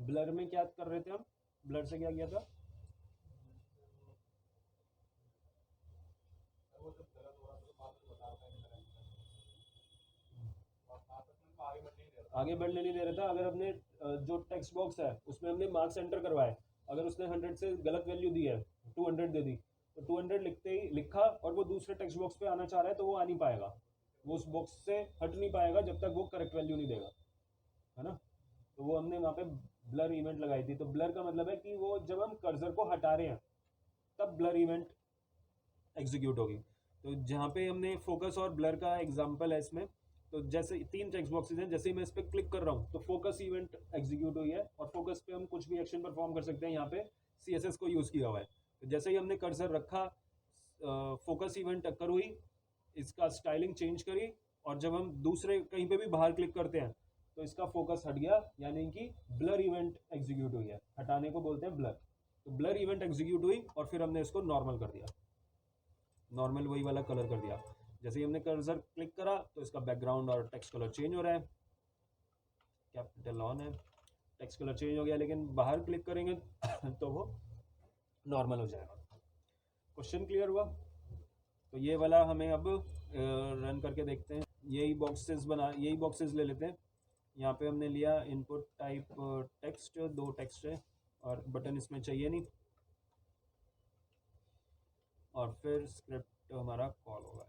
Blur में क्या कर रहे थे हम? ब्लर से क्या किया था? आगे बढ़ने नहीं दे रहा था। अगर हमने जो टेक्स्ट बॉक्स है उसमें हमने मार्क्स एंटर करवाए, अगर उसने 100 से गलत वैल्यू दी है, 200 दे दी, तो 200 लिखते ही लिखा और वो दूसरे टेक्स्ट बॉक्स पे आना चाह रहा है तो वो आ नहीं पाएगा, वो उस बॉक्स से हट नहीं पाएगा जब तक वो करेक्ट वैल्यू नहीं देगा, है ना। तो वो हमने वहाँ पे ब्लर इवेंट लगाई थी। तो ब्लर का मतलब है कि वो जब हम कर्सर को हटा रहे हैं तब ब्लर इवेंट एग्जीक्यूट होगी। तो जहाँ पे हमने फोकस और ब्लर का एग्जांपल है इसमें, तो जैसे 3 टेक्स्ट बॉक्सेस हैं, जैसे ही मैं इस पर क्लिक कर रहा हूँ तो फोकस इवेंट एग्जीक्यूट हुई है, और फोकस पे हम कुछ भी एक्शन परफॉर्म कर सकते हैं। यहाँ पे CSS को यूज़ किया हुआ है। तो जैसे ही हमने कर्सर रखा, फोकस इवेंट अकर हुई, इसका स्टाइलिंग चेंज करी, और जब हम दूसरे कहीं पे भी बाहर क्लिक करते हैं तो इसका फोकस हट गया, यानी कि ब्लर इवेंट एग्जीक्यूट हुई है। हटाने को बोलते हैं ब्लर। तो ब्लर इवेंट एग्जीक्यूट हुई और फिर हमने इसको नॉर्मल कर दिया, नॉर्मल वही वाला कलर कर दिया। जैसे ही हमने कर्सर क्लिक करा तो इसका बैकग्राउंड और टेक्स्ट कलर चेंज हो रहा है, कैपिटल ऑन है, टेक्स्ट कलर चेंज हो गया, लेकिन बाहर क्लिक करेंगे तो वो नॉर्मल हो जाएगा। क्वेश्चन क्लियर हुआ? तो ये वाला हमें अब रन करके देखते हैं। यही बॉक्सेस ले लेते हैं। यहाँ पे हमने लिया इनपुट टाइप टेक्स्ट, 2 टेक्स्ट है और बटन इसमें चाहिए नहीं, और फिर स्क्रिप्ट हमारा कॉल होगा।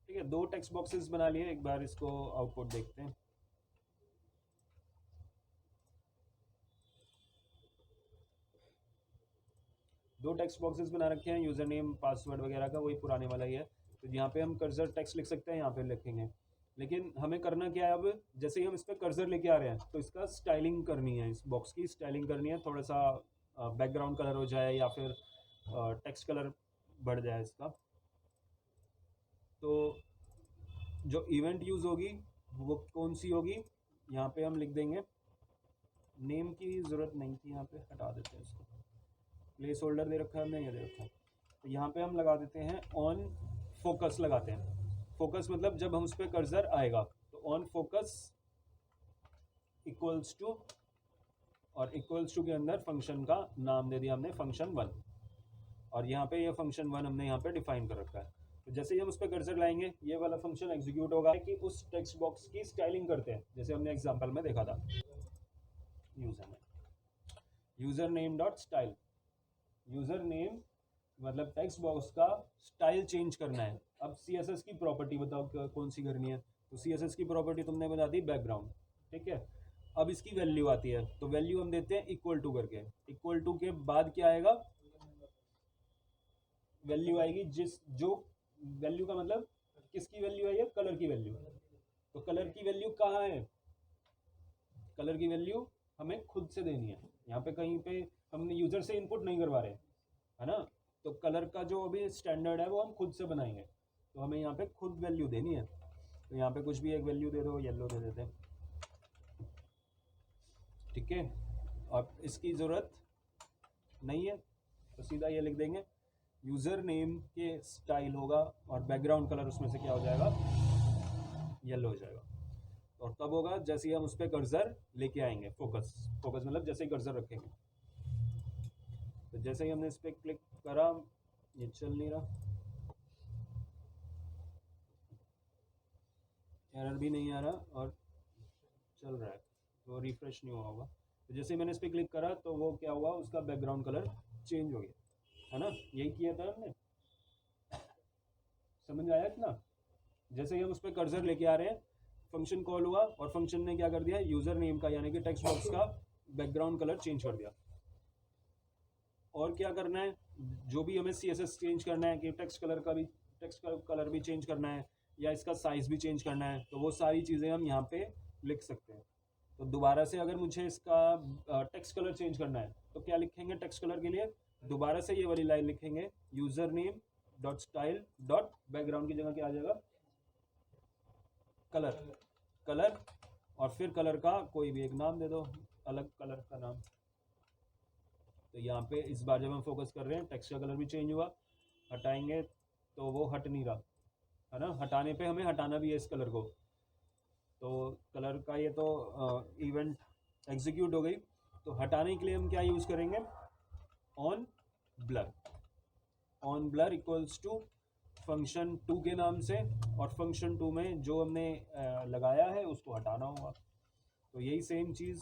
ठीक है, 2 टेक्स्ट बॉक्सेस बना लिए। एक बार इसको आउटपुट देखते हैं। दो टेक्स्ट बॉक्सेस बना रखे हैं, यूजर नेम पासवर्ड वगैरह का, वही पुराने वाला ही है। तो यहाँ पे हम कर्सर टेक्स्ट लिख सकते हैं, यहाँ पे लिखेंगे। लेकिन हमें करना क्या है, अब जैसे ही हम इस पर कर्सर लेके आ रहे हैं तो इसका स्टाइलिंग करनी है, इस बॉक्स की स्टाइलिंग करनी है। थोड़ा सा बैकग्राउंड कलर हो जाए या फिर टेक्स्ट कलर बढ़ जाए इसका। तो जो इवेंट यूज होगी वो कौन सी होगी, यहाँ पे हम लिख देंगे, नेम की ज़रूरत नहीं थी, यहाँ पे हटा देते हैं इसको। प्लेस होल्डर दे रखा है हमने, ये दे रखा है। तो यहाँ पे हम लगा देते हैं ऑन फोकस लगाते हैं। फोकस मतलब जब हम उस पर कर्सर आएगा तो ऑन फोकस इक्वल्स टू, और इक्वल्स टू के अंदर फंक्शन का नाम दे दिया हमने, फंक्शन 1। और यहाँ पे ये फंक्शन 1 हमने यहाँ पे डिफाइन कर रखा है। तो जैसे ही हम उस पर कर्सर लाएंगे ये वाला फंक्शन एग्जीक्यूट होगा कि उस टेक्स्ट बॉक्स की स्टाइलिंग करते हैं, जैसे हमने एग्जाम्पल में देखा था। User name dot style, user name मतलब टेक्स्ट बॉक्स का स्टाइल चेंज करना है। अब CSS की प्रॉपर्टी बताओ कौन सी करनी है। तो CSS की प्रॉपर्टी तुमने बता दी बैकग्राउंड, ठीक है। अब इसकी वैल्यू आती है, तो वैल्यू हम देते हैं इक्वल टू करके। इक्वल टू के बाद क्या आएगा, वैल्यू आएगी जिस जो वैल्यू का मतलब किसकी वैल्यू आई है, कलर की वैल्यू। तो कलर की वैल्यू कहाँ है, कलर की वैल्यू हमें खुद से देनी है। यहाँ पे कहीं पे हमने यूजर से इनपुट नहीं करवा रहे, है ना। तो कलर का जो अभी स्टैंडर्ड है वो हम खुद से बनाएंगे, तो हमें यहाँ पे खुद वैल्यू देनी है। तो यहाँ पे कुछ भी एक वैल्यू दे दो, येलो दे देते हैं, ठीक है। और इसकी ज़रूरत नहीं है तो सीधा ये लिख देंगे, यूज़र नेम के स्टाइल होगा और बैकग्राउंड कलर उसमें से क्या हो जाएगा, येलो हो जाएगा। और तब होगा जैसे ही हम उस पर कर्सर लेके आएंगे, फोकस फोकस मतलब जैसे ही कर्सर रखेंगे। तो जैसे ही हमने इस पर क्लिक करा, ये चल नहीं रहा, एरर भी नहीं आ रहा और चल रहा है, तो रिफ्रेश नहीं हुआ होगा। तो जैसे ही मैंने इस पर क्लिक करा तो वो क्या हुआ, उसका बैकग्राउंड कलर चेंज हो गया, है ना। यही किया था हमने, समझ आया इतना। जैसे ही हम उस पर कर्सर लेके आ रहे हैं, फंक्शन कॉल हुआ और फंक्शन ने क्या कर दिया, यूजर नेम का यानी कि टेक्स्ट बॉक्स का बैकग्राउंड कलर चेंज कर दिया। और क्या करना है, जो भी हमें CSS चेंज करना है कि टेक्स्ट कलर भी चेंज करना है या इसका साइज भी चेंज करना है, तो वो सारी चीज़ें हम यहाँ पे लिख सकते हैं। तो दोबारा से अगर मुझे इसका टेक्स्ट कलर चेंज करना है तो क्या लिखेंगे टेक्स्ट कलर के लिए, दोबारा से ये वाली लाइन लिखेंगे, user name dot style dot background की जगह क्या आ जाएगा, कलर। कलर और फिर कलर का कोई भी एक नाम दे दो, अलग कलर का नाम। तो यहाँ पे इस बार जब हम फोकस कर रहे हैं टेक्स्ट का कलर भी चेंज हुआ, हटाएंगे तो वो हट नहीं रहा है ना, हटाने पे हमें हटाना भी है इस कलर को। तो कलर का ये तो इवेंट एग्जीक्यूट हो गई। तो हटाने के लिए हम क्या यूज़ करेंगे, on blur. On blur equals to function 2 के नाम से, और फंक्शन 2 में जो हमने लगाया है उसको हटाना होगा। तो यही सेम चीज़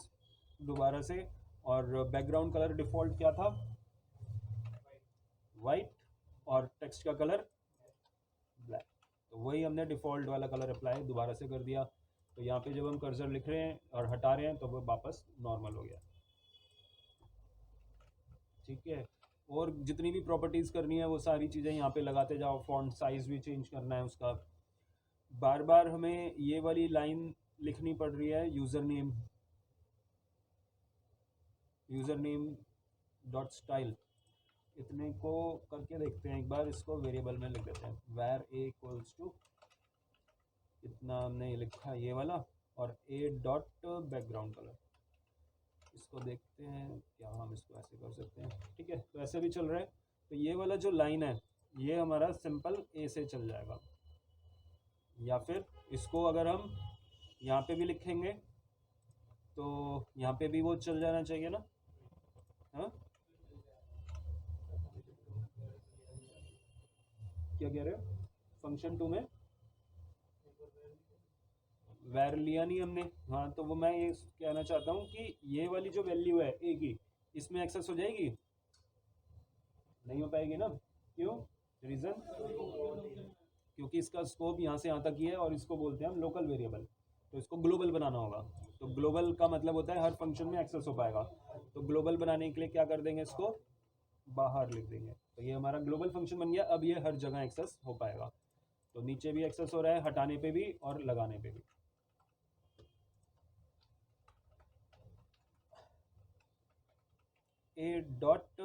दोबारा से। और बैकग्राउंड कलर डिफ़ॉल्ट क्या था, वाइट, और टेक्स्ट का कलर ब्लैक। तो वही हमने डिफ़ॉल्ट वाला कलर अप्लाई दोबारा से कर दिया। तो यहाँ पे जब हम कर्सर लिख रहे हैं और हटा रहे हैं तो वो वापस नॉर्मल हो गया। ठीक है, और जितनी भी प्रॉपर्टीज़ करनी है वो सारी चीज़ें यहाँ पे लगाते जाओ। फॉन्ट साइज़ भी चेंज करना है उसका। बार बार हमें ये वाली लाइन लिखनी पड़ रही है, यूज़र नेम डॉट स्टाइल। इतने को करके देखते हैं एक बार, इसको वेरिएबल में लिख देते हैं, वैर ए इक्वल्स टू इतना हमने लिखा ये वाला, और ए डॉट बैकग्राउंड कलर। इसको देखते हैं क्या हम इसको ऐसे कर सकते हैं। ठीक है, तो ऐसे भी चल रहा है। तो ये वाला जो लाइन है ये हमारा सिंपल ए से चल जाएगा, या फिर इसको अगर हम यहाँ पे भी लिखेंगे तो यहाँ पे भी वो चल जाना चाहिए ना। हाँ, क्या कह रहे हो, फंक्शन 2 में वैर लिया नहीं हमने। हाँ, तो वो मैं ये कहना चाहता हूँ कि ये वाली जो वैल्यू है ए की, इसमें एक्सेस हो जाएगी, नहीं हो पाएगी ना। क्यों, रीज़न, क्योंकि इसका स्कोप यहाँ से यहाँ तक ही है, और इसको बोलते हैं हम लोकल वेरिएबल। तो इसको ग्लोबल बनाना होगा। तो ग्लोबल का मतलब होता है हर फंक्शन में एक्सेस हो पाएगा। तो ग्लोबल बनाने के लिए क्या कर देंगे, इसको बाहर लिख देंगे। तो ये हमारा ग्लोबल फंक्शन बन गया। अब ये हर जगह एक्सेस हो पाएगा। तो नीचे भी एक्सेस हो रहा है, हटाने पे भी और लगाने पे भी। ए डॉट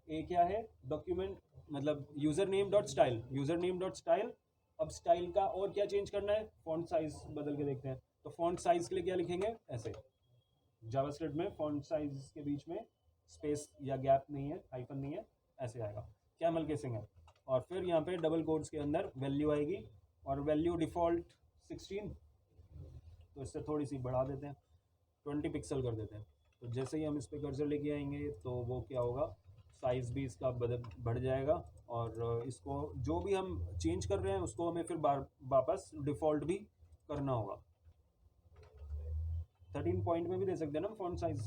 ए क्या है, डॉक्यूमेंट, मतलब user name dot style, user name dot style. अब स्टाइल का और क्या चेंज करना है, फॉन्ट साइज बदल के देखते हैं। तो फॉन्ट साइज के लिए क्या लिखेंगे, ऐसे जावास्क्रिप्ट में फॉन्ट साइज के बीच में स्पेस या गैप नहीं है, हाइफन नहीं है, ऐसे आएगा, कैमल केसिंग है। और फिर यहाँ पे डबल कोट्स के अंदर वैल्यू आएगी, और वैल्यू डिफ़ॉल्ट 16, तो इससे थोड़ी सी बढ़ा देते हैं, 20 पिक्सल कर देते हैं। तो जैसे ही हम इस पर कर्सर लेके आएंगे तो वो क्या होगा, साइज़ भी इसका बढ़ जाएगा। और इसको जो भी हम चेंज कर रहे हैं उसको हमें फिर वापस डिफ़ॉल्ट भी करना होगा। 13 पॉइंट में भी दे सकते हैं ना फॉन्ट साइज़।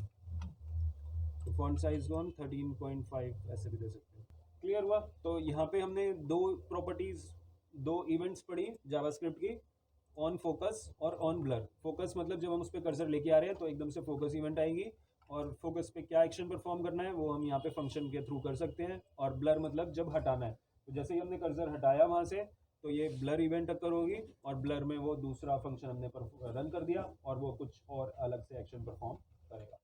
तो फॉन्ट साइज़ को हम 13.5 ऐसे भी दे सकते हैं। क्लियर हुआ। तो यहाँ पे हमने दो प्रॉपर्टीज़, दो इवेंट्स पढ़ी जावास्क्रिप्ट की, ऑन फोकस और ऑन ब्लर। फोकस मतलब जब हम उस पर कर्सर लेके आ रहे हैं तो एकदम से फोकस इवेंट आएगी, और फोकस पे क्या एक्शन परफॉर्म करना है वो हम यहाँ पे फंक्शन के थ्रू कर सकते हैं। और ब्लर मतलब जब हटाना है, तो जैसे ही हमने कर्सर हटाया वहाँ से तो ये ब्लर इवेंट अकर होगी, और ब्लर में वो दूसरा फंक्शन हमने रन कर दिया और वो कुछ और अलग से एक्शन परफॉर्म करेगा।